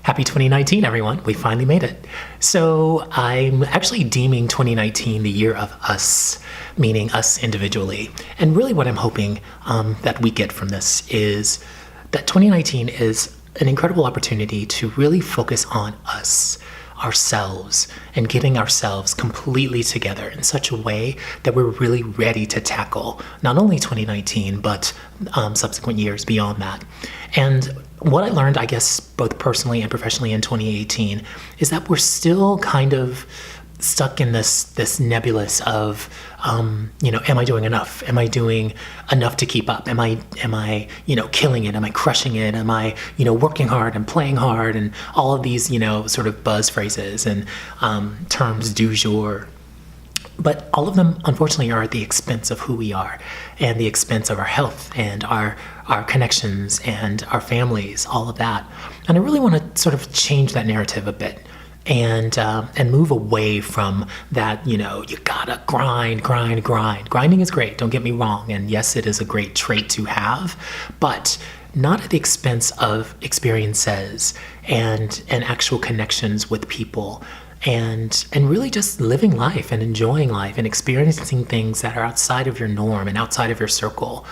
Happy 2019, everyone. We finally made it. So I'm actually deeming 2019 the year of us, meaning us individually. And really what I'm hoping that we get from this is that 2019 is an incredible opportunity to really focus on us, ourselves, and getting ourselves completely together in such a way that we're really ready to tackle not only 2019, but subsequent years beyond that. And what I learned, I guess, both personally and professionally in 2018 is that we're still kind of stuck in this nebulous of, am I doing enough? Am I doing enough to keep up? Am I, killing it? Am I crushing it? Am I, working hard and playing hard and all of these, sort of buzz phrases and terms du jour. But all of them, unfortunately, are at the expense of who we are and the expense of our health and our connections and our families, all of that. And I really want to sort of change that narrative a bit and move away from that, you gotta grind. Grinding is great, don't get me wrong. And yes, it is a great trait to have, but not at the expense of experiences and actual connections with people. And really just living life and enjoying life and experiencing things that are outside of your norm and outside of your circle.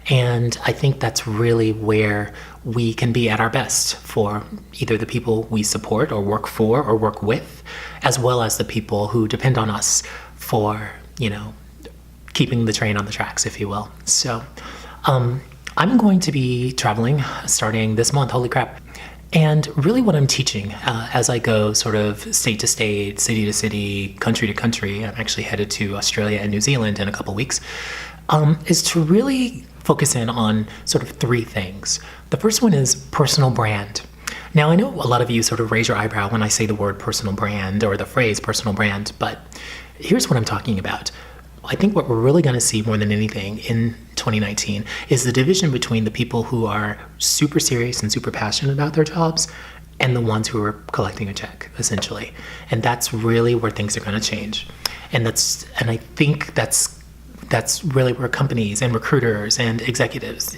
And I think that's really where we can be at our best for either the people we support or work for or work with, as well as the people who depend on us for, keeping the train on the tracks, if you will. So I'm going to be traveling starting this month, holy crap. And really what I'm teaching as I go sort of state to state, city to city, country to country, I'm actually headed to Australia and New Zealand in a couple weeks, is to really focus in on sort of three things. The first one is personal brand. Now, I know a lot of you sort of raise your eyebrow when I say the word personal brand or the phrase personal brand, but here's what I'm talking about. I think what we're really going to see more than anything in 2019 is the division between the people who are super serious and super passionate about their jobs and the ones who are collecting a check, essentially. And that's really where things are going to change. And I think that's really where companies and recruiters and executives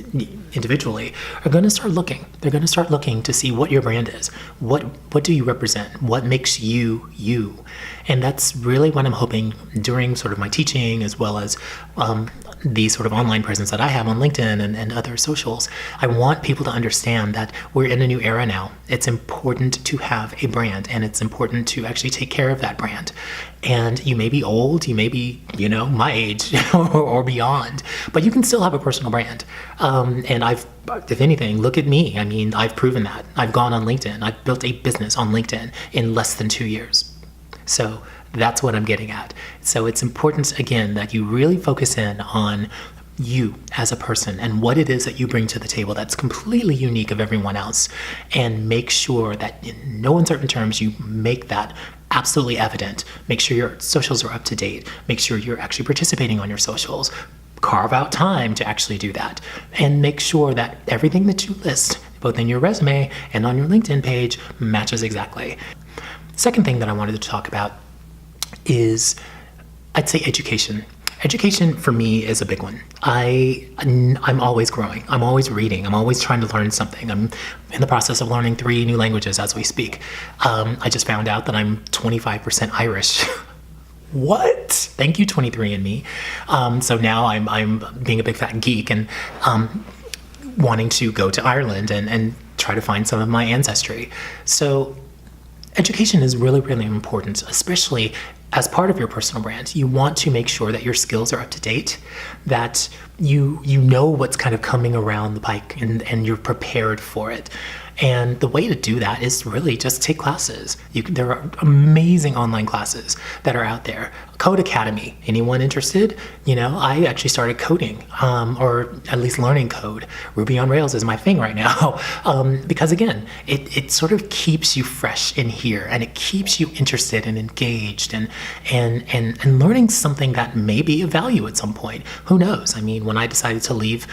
individually are going to start looking. They're going to start looking to see what your brand is. What do you represent? What makes you you? And that's really what I'm hoping during sort of my teaching, as well as the sort of online presence that I have on LinkedIn and other socials. I want people to understand that we're in a new era now. It's important to have a brand, and it's important to actually take care of that brand. And you may be old, you may be, my age or beyond, but you can still have a personal brand. And if anything, look at me. I mean, I've proven that. I've gone on LinkedIn. I've built a business on LinkedIn in less than 2 years. So that's what I'm getting at. So it's important, again, that you really focus in on you as a person and what it is that you bring to the table that's completely unique of everyone else, and make sure that in no uncertain terms you make that absolutely evident. Make sure your socials are up to date. Make sure you're actually participating on your socials. Carve out time to actually do that, and make sure that everything that you list, both in your resume and on your LinkedIn page, matches exactly. Second thing that I wanted to talk about is, I'd say, education. Education for me is a big one. I'm always growing. I'm always reading. I'm always trying to learn something. I'm in the process of learning 3 new languages as we speak. I just found out that I'm 25% Irish. What? Thank you, 23andMe. So now I'm being a big fat geek and wanting to go to Ireland and try to find some of my ancestry. So education is really, really important, especially as part of your personal brand. You want to make sure that your skills are up to date, that you know what's kind of coming around the pike and you're prepared for it. And the way to do that is really just take classes. There are amazing online classes that are out there. Code Academy, anyone interested? I actually started coding, or at least learning code. Ruby on Rails is my thing right now, because again, it sort of keeps you fresh in here, and it keeps you interested and engaged and learning something that may be of value at some point. Who knows? I mean, when I decided to leave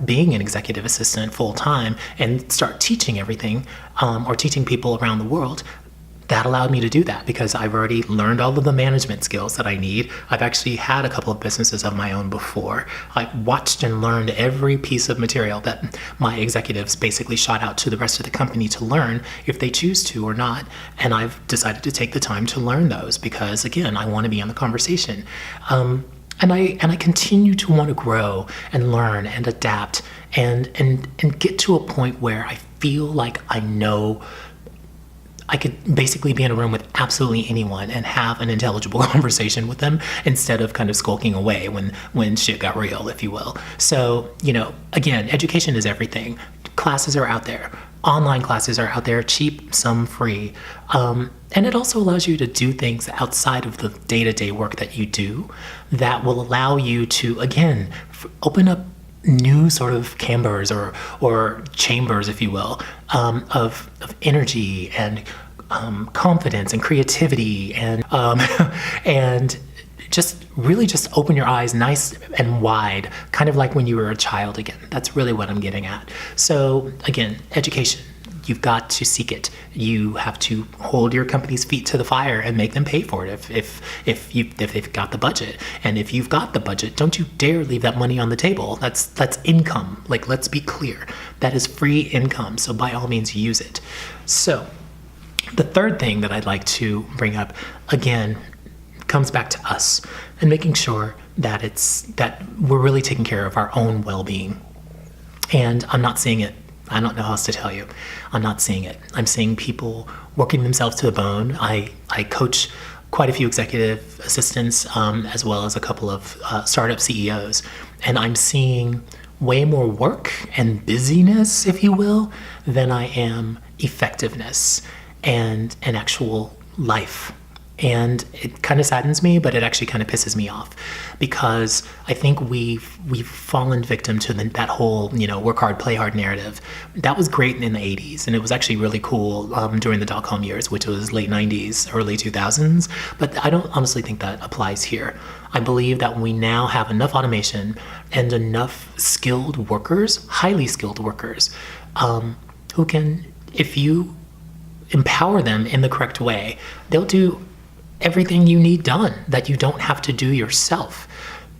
being an executive assistant full time and start teaching everything, or teaching people around the world, that allowed me to do that because I've already learned all of the management skills that I need. I've actually had a couple of businesses of my own before. I watched and learned every piece of material that my executives basically shot out to the rest of the company to learn if they choose to or not. And I've decided to take the time to learn those because, again, I want to be in the conversation. And I continue to want to grow and learn and adapt and get to a point where I feel like I know I could basically be in a room with absolutely anyone and have an intelligible conversation with them instead of kind of skulking away when shit got real, if you will. So, again, education is everything. Classes are out there. Online classes are out there, cheap, some free. And it also allows you to do things outside of the day-to-day work that you do that will allow you to, again, open up new sort of chambers or chambers, if you will, of energy and confidence and creativity and and just really just open your eyes nice and wide, kind of like when you were a child again. That's really what I'm getting at. So again, education. You've got to seek it. You have to hold your company's feet to the fire and make them pay for it if they've got the budget. And if you've got the budget, don't you dare leave that money on the table. That's income. Like, let's be clear. That is free income. So by all means, use it. So the third thing that I'd like to bring up, again, comes back to us and making sure that we're really taking care of our own well-being. And I'm not seeing it. I don't know how else to tell you. I'm not seeing it. I'm seeing people working themselves to the bone. I coach quite a few executive assistants as well as a couple of startup CEOs. And I'm seeing way more work and busyness, if you will, than I am effectiveness and an actual life. And it kind of saddens me, but it actually kind of pisses me off because I think we've fallen victim to that whole, work hard, play hard narrative. That was great in the 80s, and it was actually really cool during the dot-com years, which was late 90s, early 2000s. But I don't honestly think that applies here. I believe that we now have enough automation and enough skilled workers, highly skilled workers, who can, if you empower them in the correct way, they'll do everything you need done that you don't have to do yourself.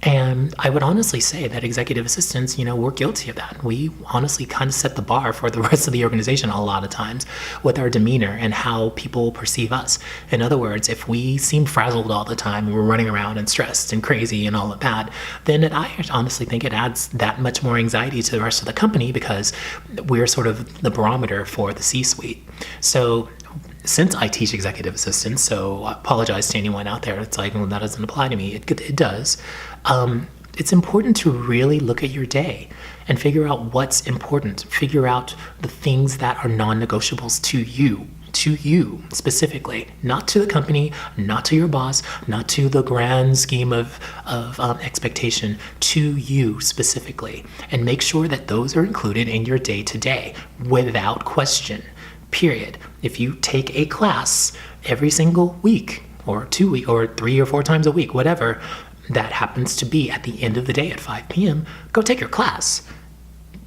And I would honestly say that executive assistants, we're guilty of that. We honestly kind of set the bar for the rest of the organization a lot of times with our demeanor and how people perceive us. In other words, if we seem frazzled all the time and we're running around and stressed and crazy and all of that, then I honestly think it adds that much more anxiety to the rest of the company because we're sort of the barometer for the C-suite. So since I teach executive assistants, so I apologize to anyone out there. It's like, well, that doesn't apply to me. It does. It's important to really look at your day and figure out what's important. Figure out the things that are non-negotiables to you specifically, not to the company, not to your boss, not to the grand scheme of expectation, to you specifically. And make sure that those are included in your day-to-day without question. Period. If you take a class every single week or 2 weeks or 3 or 4 times a week, whatever that happens to be at the end of the day at 5 p.m., go take your class.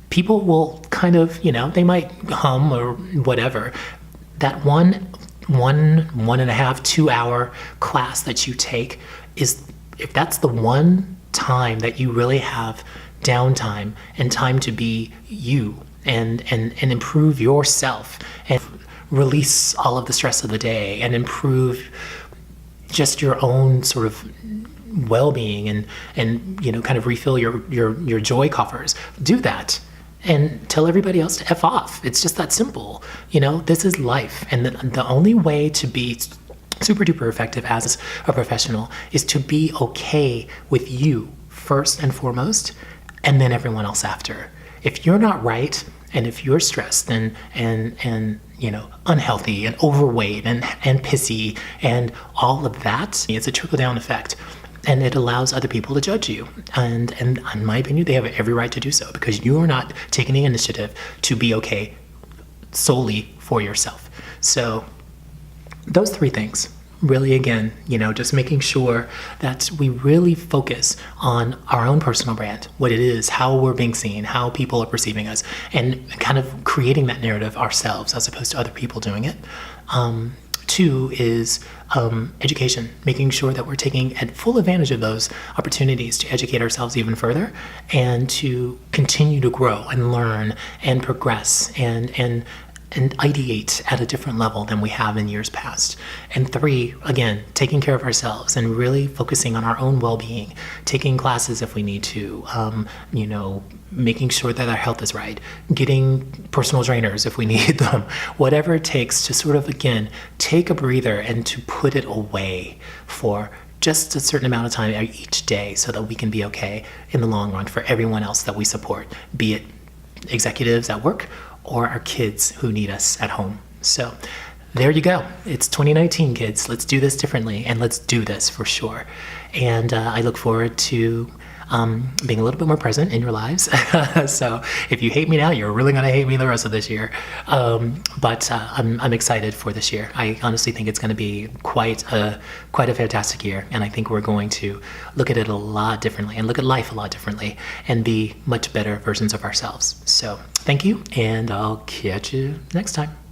People will kind of, they might hum or whatever. That one and a half, 2 hour class that you take is, if that's the one time that you really have downtime and time to be you, and improve yourself and release all of the stress of the day and improve just your own sort of well-being and kind of refill your joy coffers. Do that and tell everybody else to F off. It's just that simple. This is life. And the only way to be super duper effective as a professional is to be okay with you first and foremost, and then everyone else after. If you're not right, and if you're stressed and unhealthy and overweight and pissy and all of that, it's a trickle-down effect. And it allows other people to judge you. And in my opinion, they have every right to do so because you are not taking the initiative to be okay solely for yourself. So those 3 things. Really, again, just making sure that we really focus on our own personal brand, what it is, how we're being seen, how people are perceiving us, and kind of creating that narrative ourselves as opposed to other people doing it. Two is education, making sure that we're taking full advantage of those opportunities to educate ourselves even further and to continue to grow and learn and progress and ideate at a different level than we have in years past. And three, again, taking care of ourselves and really focusing on our own well-being, taking classes if we need to, making sure that our health is right, getting personal trainers if we need them, whatever it takes to sort of, again, take a breather and to put it away for just a certain amount of time each day so that we can be okay in the long run for everyone else that we support, be it executives at work or our kids who need us at home. So there you go. It's 2019, kids. Let's do this differently, and let's do this for sure. And I look forward to being a little bit more present in your lives. So if you hate me now, you're really going to hate me the rest of this year. But I'm excited for this year. I honestly think it's going to be quite a fantastic year. And I think we're going to look at it a lot differently and look at life a lot differently and be much better versions of ourselves. So thank you, and I'll catch you next time.